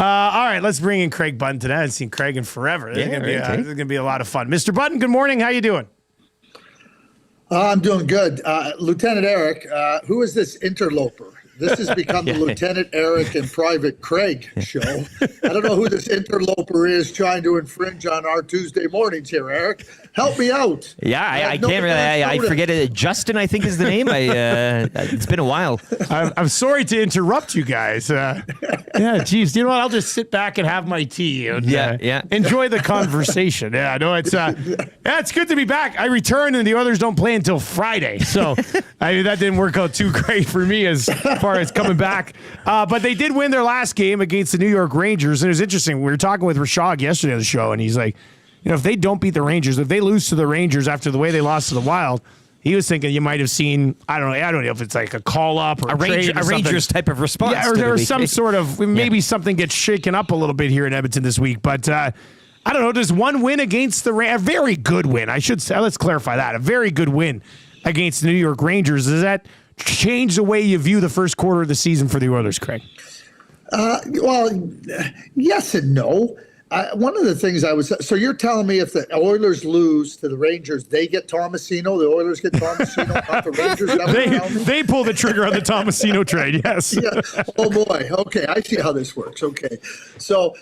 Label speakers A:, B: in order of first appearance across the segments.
A: All right, let's bring in Craig Button today. I haven't seen Craig in forever. This is going to be a lot of fun. Mr. Button, good morning. How you doing?
B: I'm doing good. Lieutenant Eric, who is this interloper? This has become the Lieutenant Eric and Private Craig show. I don't know who this interloper is trying to infringe on our Tuesday mornings here, Eric. Help me out.
C: Yeah, I can't really. I forget it. Justin, I think is the name. It's been a while.
A: I'm sorry to interrupt you guys. Geez, you know what? I'll just sit back and have my tea and enjoy the conversation. Yeah, no, it's good to be back. I return and the others don't play until Friday, so that didn't work out too great for me as far as coming back. But they did win their last game against the New York Rangers, and it was interesting. We were talking with Rashad yesterday on the show, and he's like, if they don't beat the Rangers, if they lose to the Rangers after the way they lost to the Wild, he was thinking you might have seen, I don't know if it's like a call-up or a
C: Rangers type of response.
A: Yeah, or there was some sort of, maybe something gets shaken up a little bit here in Edmonton this week. But I don't know, does one win against a very good win, I should say, let's clarify that, a very good win against the New York Rangers, does that change the way you view the first quarter of the season for the Oilers, Craig?
B: Well, yes and no. One of the things so you're telling me if the Oilers lose to the Rangers, they get Tomasino, the Oilers get Tomasino, not the Rangers?
A: They pull the trigger on the Tomasino trade, yes.
B: Yeah. Oh, boy. Okay, I see how this works. Okay. So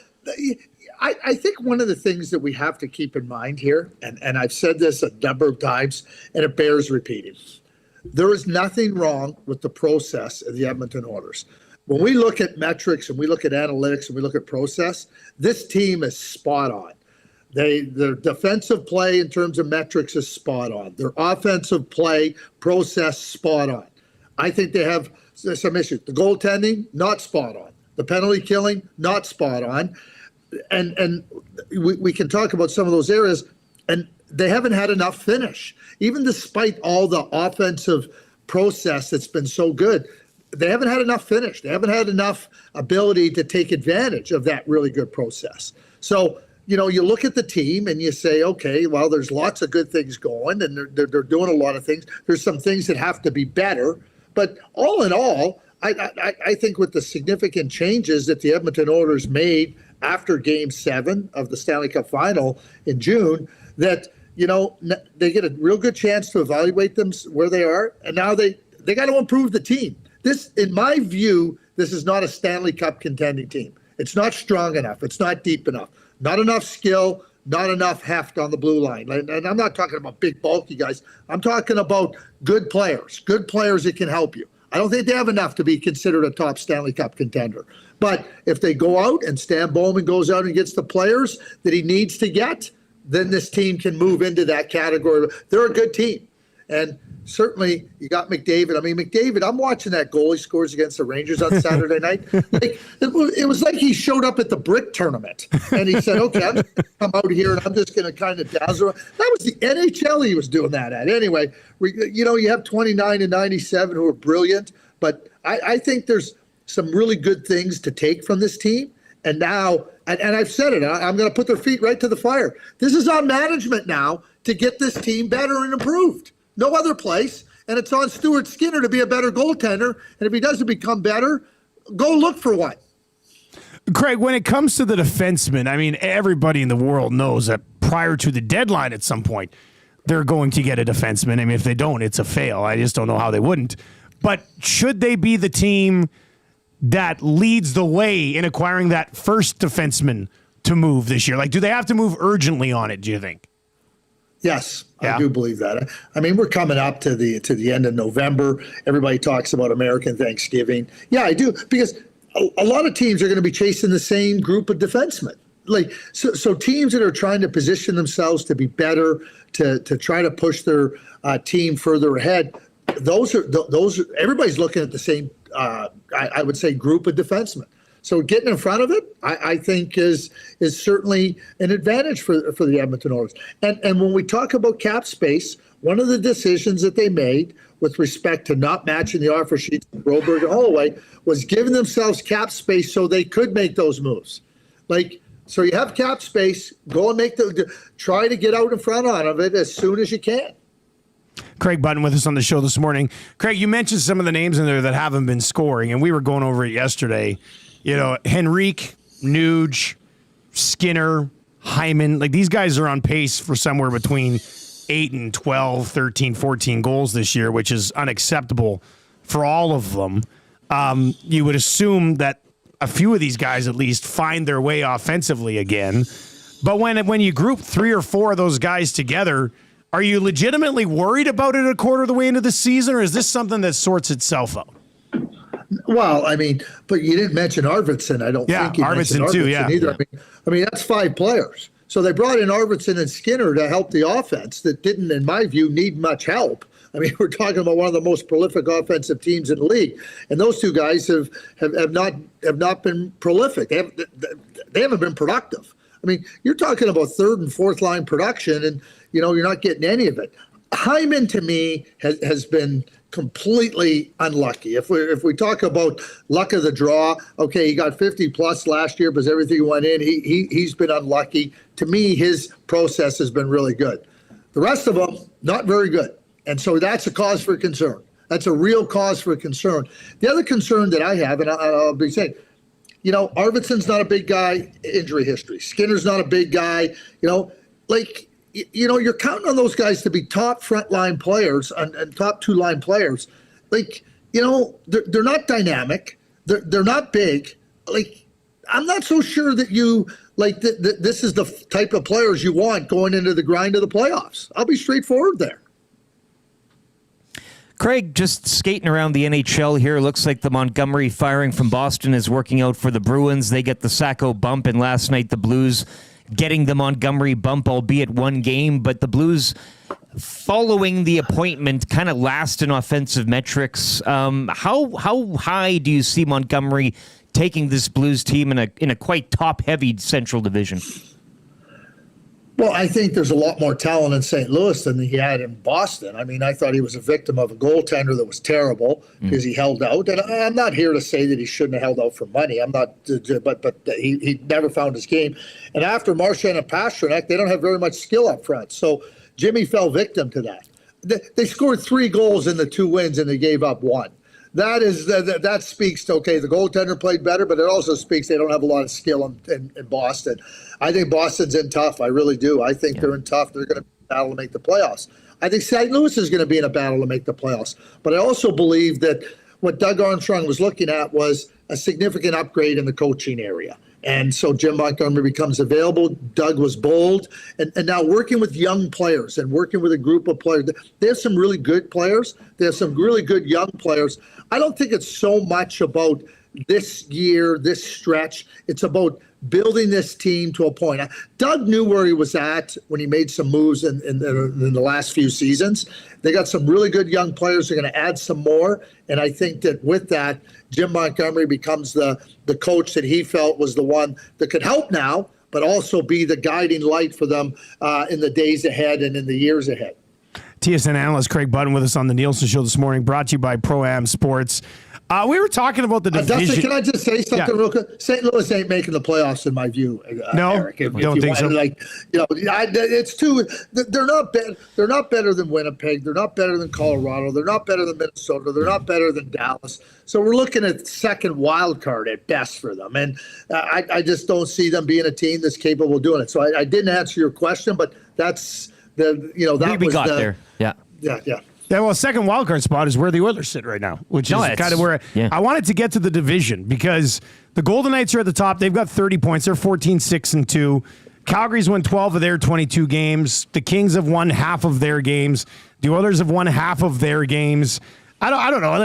B: I think one of the things that we have to keep in mind here, and I've said this a number of times, and it bears repeating, there is nothing wrong with the process of the Edmonton Oilers. When we look at metrics and we look at analytics and we look at process, this team is spot on. Their defensive play in terms of metrics is spot on. Their offensive play process, spot on. I think they have some issues. The goaltending, not spot on. The penalty killing, not spot on. And we can talk about some of those areas, and they haven't had enough finish. Even despite all the offensive process that's been so good, they haven't had enough finish. They haven't had enough ability to take advantage of that really good process. So, you look at the team and you say, okay, well, there's lots of good things going, and they're doing a lot of things. There's some things that have to be better. But all in all, I think with the significant changes that the Edmonton Oilers made after Game 7 of the Stanley Cup Final in June, that they get a real good chance to evaluate them where they are, and now they got to improve the team. This, in my view, this is not a Stanley Cup contending team. It's not strong enough. It's not deep enough. Not enough skill, not enough heft on the blue line. And I'm not talking about big, bulky guys. I'm talking about good players that can help you. I don't think they have enough to be considered a top Stanley Cup contender. But if they go out and Stan Bowman goes out and gets the players that he needs to get, then this team can move into that category. They're a good team. And certainly you got McDavid. I mean, McDavid, I'm watching that goal he scores against the Rangers on Saturday night. Like, it was like he showed up at the brick tournament and he said, okay, I'm going to come out here and I'm just going to kind of dazzle. That was the NHL he was doing that at. Anyway, you have 29 and 97 who are brilliant, but I think there's some really good things to take from this team. And now, and I've said it, I'm going to put their feet right to the fire. This is on management now to get this team better and improved. No other place. And it's on Stuart Skinner to be a better goaltender. And if he doesn't become better, go look for one.
A: Craig, when it comes to the defensemen, I mean, everybody in the world knows that prior to the deadline at some point, they're going to get a defenseman. I mean, if they don't, it's a fail. I just don't know how they wouldn't. But should they be the team that leads the way in acquiring that first defenseman to move this year? Like, do they have to move urgently on it, do you think?
B: Yes, yeah. I do believe that. I mean, we're coming up to the end of November. Everybody talks about American Thanksgiving. Yeah, I do, because a lot of teams are going to be chasing the same group of defensemen. Like, so teams that are trying to position themselves to be better, to try to push their team further ahead, those are everybody's looking at the same, I would say, group of defensemen. So getting in front of it, I think is certainly an advantage for the Edmonton Oilers. And when we talk about cap space, one of the decisions that they made with respect to not matching the offer sheets of Broberg and Holloway was giving themselves cap space so they could make those moves. Like, so you have cap space, go and try to get out in front of it as soon as you can.
A: Craig Button with us on the show this morning. Craig, you mentioned some of the names in there that haven't been scoring, and we were going over it yesterday. Henrique, Nuge, Skinner, Hyman, like these guys are on pace for somewhere between 8 and 12, 13, 14 goals this year, which is unacceptable for all of them. You would assume that a few of these guys at least find their way offensively again. But when you group 3 or 4 of those guys together, are you legitimately worried about it a quarter of the way into the season, or is this something that sorts itself out?
B: Well, I mean, but you didn't mention Arvidsson. I don't think you mentioned Arvidsson either.
A: Yeah.
B: I mean, that's 5 players. So they brought in Arvidsson and Skinner to help the offense that didn't, in my view, need much help. I mean, we're talking about one of the most prolific offensive teams in the league, and those 2 guys have not been prolific. They haven't been productive. I mean, you're talking about 3rd and 4th line production, and you're not getting any of it. Hyman, to me, has been completely unlucky. If we talk about luck of the draw, okay, he got 50 plus last year because everything went in. He's been unlucky. To me, his process has been really good. The rest of them, not very good. And so that's a cause for concern. That's a real cause for concern. The other concern that I have, and I'll be saying, Arvidsson's not a big guy, injury history. Skinner's not a big guy, you're counting on those guys to be top frontline players and top 2-line players. They're not dynamic. They're not big. I'm not so sure that you this is the type of players you want going into the grind of the playoffs. I'll be straightforward there.
C: Craig, just skating around the NHL here. Looks like the Montgomery firing from Boston is working out for the Bruins. They get the Sacco bump, and last night the Blues getting the Montgomery bump, albeit 1 game, but the Blues, following the appointment, kind of last in offensive metrics. How high do you see Montgomery taking this Blues team in a quite top-heavy Central Division?
B: Well, I think there's a lot more talent in St. Louis than he had in Boston. I mean, I thought he was a victim of a goaltender that was terrible because he held out. And I'm not here to say that he shouldn't have held out for money. I'm not, but he never found his game. And after Marchand and Pastrnak, they don't have very much skill up front. So Jimmy fell victim to that. They scored 3 goals in the 2 wins, and they gave up 1. That speaks to, okay, the goaltender played better, but it also speaks they don't have a lot of skill in Boston. I think Boston's in tough. I really do. I think they're in tough. They're going to battle to make the playoffs. I think St. Louis is going to be in a battle to make the playoffs. But I also believe that what Doug Armstrong was looking at was a significant upgrade in the coaching area. And so Jim Montgomery becomes available. Doug was bold. And now working with young players and working with a group of players. They have some really good players. They have some really good young players. I don't think it's so much about this year, this stretch. It's about building this team to a point. Doug knew where he was at when he made some moves in the last few seasons. They got some really good young players. They're going to add some more. And I think that with that, Jim Montgomery becomes the coach that he felt was the one that could help now, but also be the guiding light for them in the days ahead and in the years ahead.
A: TSN analyst Craig Button with us on the Nielsen Show this morning, brought to you by Pro-Am Sports. We were talking about the division.
B: Dustin, can I just say something real quick? St. Louis ain't making the playoffs in my view.
A: No,
B: Eric,
A: don't think so.
B: It's too. They're not better. They're not better than Winnipeg. They're not better than Colorado. They're not better than Minnesota. They're not better than Dallas. So we're looking at second wild card at best for them, and I just don't see them being a team that's capable of doing it. So I didn't answer your question, but that's that
C: we got there. Yeah.
A: Yeah, well, second wildcard spot is where the Oilers sit right now, which is kind of where I wanted to get to the division because the Golden Knights are at the top. They've got 30 points. They're 14-6-2. Calgary's won 12 of their 22 games. The Kings have won half of their games. The Oilers have won half of their games. I don't know.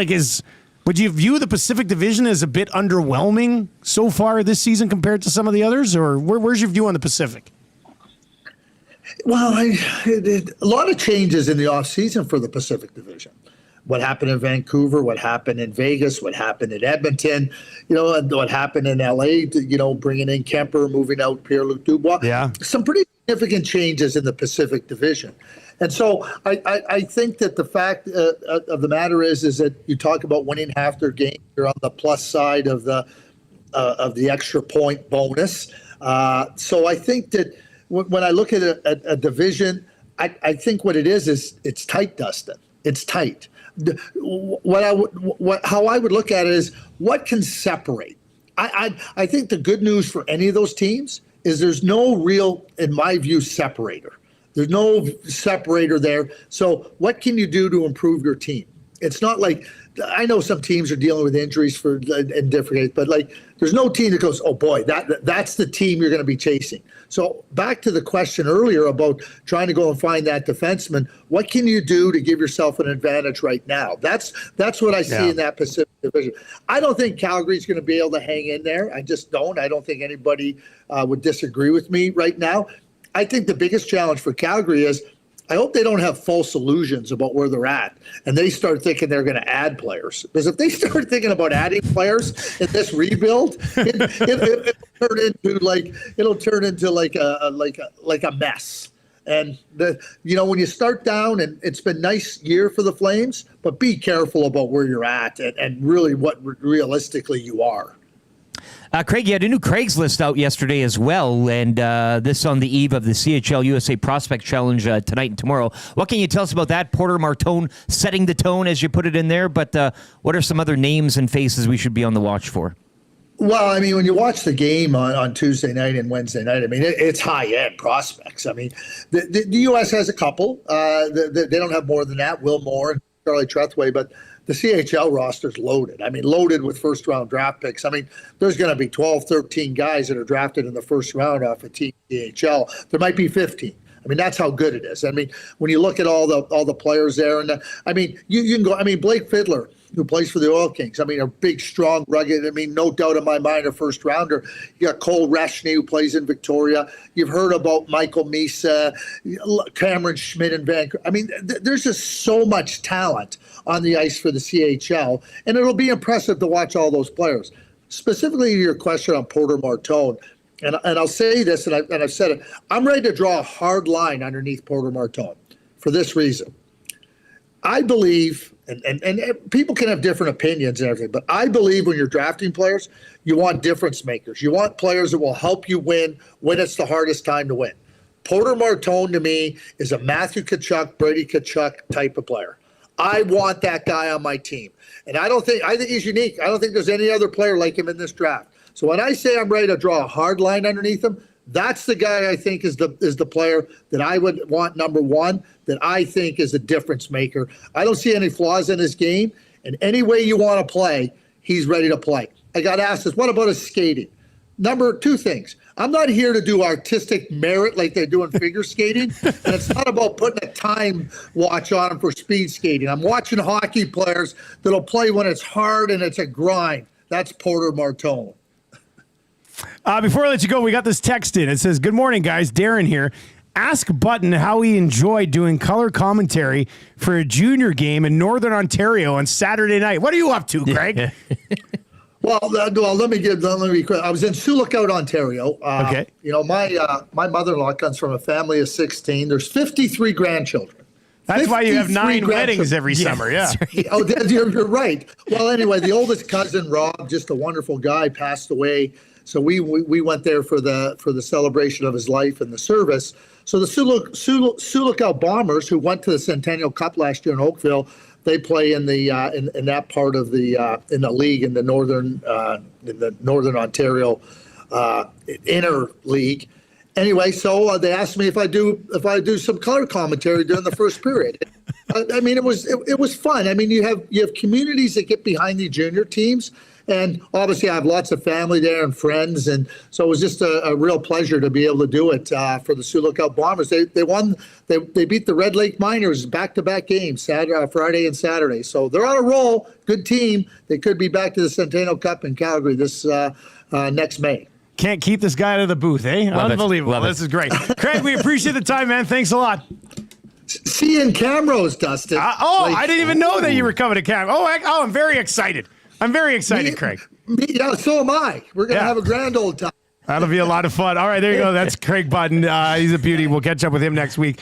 A: Would you view the Pacific Division as a bit underwhelming so far this season compared to some of the others, or where's your view on the Pacific?
B: Well, a lot of changes in the offseason for the Pacific Division. What happened in Vancouver, what happened in Vegas, what happened in Edmonton, and what happened in LA, bringing in Kemper, moving out Pierre-Luc Dubois. Yeah. Some pretty significant changes in the Pacific Division. And so I think that the fact of the matter is that you talk about winning half their games. You're on the plus side of the extra point bonus. So I think that when I look at a division, I think what it is it's tight, Dustin. It's tight. How I would look at it is what can separate. I think the good news for any of those teams is there's no real, in my view, separator. There's no separator there. So what can you do to improve your team? It's not like, I know some teams are dealing with injuries in different, but like there's no team that goes, oh boy, that's the team you're going to be chasing. So back to the question earlier about trying to go and find that defenseman, what can you do to give yourself an advantage right now? That's what I see in that Pacific Division. I don't think Calgary's going to be able to hang in there. I just don't. I don't think anybody would disagree with me right now. I think the biggest challenge for Calgary is I hope they don't have false illusions about where they're at and they start thinking they're going to add players. Because if they start thinking about adding players in this rebuild, it'll turn into like a mess. And when you start down, and it's been a nice year for the Flames, but be careful about where you're at and really what realistically you are.
C: Craig, you had a new Craigslist out yesterday as well, and this on the eve of the CHL USA Prospect Challenge tonight and tomorrow. What can you tell us about that? Porter Martone setting the tone, as you put it in there, but what are some other names and faces we should be on the watch for?
B: Well, I mean, when you watch the game on Tuesday night and Wednesday night, I mean, it's high-end prospects. I mean, the U.S. has a couple. They don't have more than that, Will Moore and Charlie Trethway, but the CHL roster's loaded. I mean, loaded with first-round draft picks. I mean, there's going to be 12, 13 guys that are drafted in the first round off of Team CHL. There might be 15. I mean, that's how good it is. I mean, when you look at all the players there, and I mean, you can go. I mean, Blake Fiddler, who plays for the Oil Kings. I mean, a big, strong, rugged. I mean, no doubt in my mind, a first rounder. You got Cole Reshney, who plays in Victoria. You've heard about Michael Misa, Cameron Schmidt in Vancouver. I mean, there's just so much talent on the ice for the CHL, and it'll be impressive to watch all those players. Specifically, to your question on Porter Martone. And I'll say this, and I've said it, I'm ready to draw a hard line underneath Porter Martone for this reason. I believe, and people can have different opinions and everything, but I believe when you're drafting players, you want difference makers. You want players that will help you win when it's the hardest time to win. Porter Martone, to me, is a Matthew Tkachuk, Brady Tkachuk type of player. I want that guy on my team. And I think he's unique. I don't think there's any other player like him in this draft. So when I say I'm ready to draw a hard line underneath him, that's the guy I think is the player that I would want number one, that I think is a difference maker. I don't see any flaws in his game, and any way you want to play, he's ready to play. I got asked this, what about his skating? Two things. I'm not here to do artistic merit like they do in figure skating, and it's not about putting a time watch on him for speed skating. I'm watching hockey players that'll play when it's hard and it's a grind. That's Porter Martone.
A: Before I let you go, we got this text in. It says, good morning, guys. Darren here. Ask Button how he enjoyed doing color commentary for a junior game in Northern Ontario on Saturday night. What are you up to, Craig?
B: Well, let me be quick. I was in Sioux Lookout, Ontario.
A: Okay.
B: You know, my mother-in-law comes from a family of 16. There's 53 grandchildren.
A: That's why you have 9 weddings every summer, yeah.
B: Right. Oh, you're right. Well, anyway, the oldest cousin, Rob, just a wonderful guy, passed away. So we went there for the celebration of his life and the service. So the Sioux Lookout Bombers, who went to the Centennial Cup last year in Oakville, they play in the in that part of the in the league in the Northern Ontario inner league. Anyway, so they asked me if I do some color commentary during the first period. I mean, it was fun. I mean, you have communities that get behind the junior teams. And obviously, I have lots of family there and friends, and so it was just a real pleasure to be able to do it for the Sioux Lookout Bombers. They won. They beat the Red Lake Miners back-to-back games, Friday and Saturday. So they're on a roll. Good team. They could be back to the Centennial Cup in Calgary this next May.
A: Can't keep this guy out of the booth, eh?
C: Love
A: Unbelievable.
C: Love
A: this is great. Craig, we appreciate the time, man. Thanks a lot.
B: See you in Camrose, Dustin.
A: I didn't even know that you were coming to Camrose. I'm very excited. I'm very excited, Craig.
B: Yeah, so am I. We're going to have a grand old time.
A: That'll be a lot of fun. All right, there you go. That's Craig Button. He's a beauty. We'll catch up with him next week.